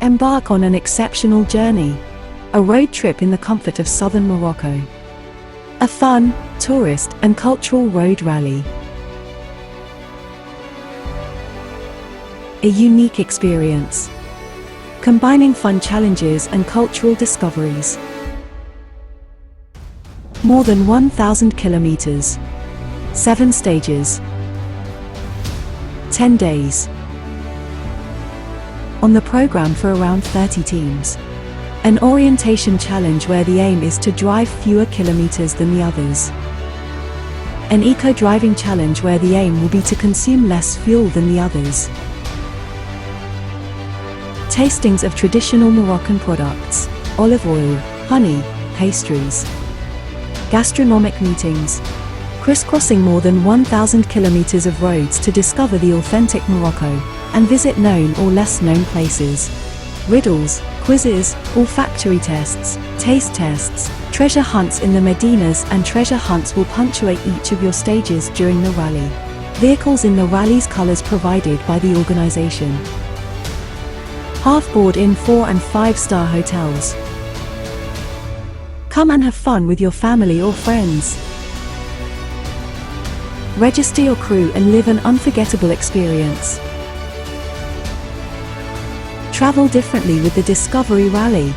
Embark on an exceptional journey. A road trip in the comfort of southern Morocco. A fun, tourist, and cultural road rally. A unique experience, combining fun challenges and cultural discoveries. More than 1,000 kilometers. 7 stages. 10 days. On the program for around 30 teams. An orientation challenge where the aim is to drive fewer kilometers than the others. An eco-driving challenge where the aim will be to consume less fuel than the others. Tastings of traditional Moroccan products, olive oil, honey, pastries. Gastronomic meetings. Crisscrossing more than 1,000 kilometers of roads to discover the authentic Morocco, and visit known or less known places. Riddles, quizzes, olfactory tests, taste tests, treasure hunts in the Medinas, and treasure hunts will punctuate each of your stages during the rally. Vehicles in the rally's colors provided by the organization. Half-board in 4- and 5-star hotels. Come and have fun with your family or friends. Register your crew and live an unforgettable experience. Travel differently with the Discovery Rally.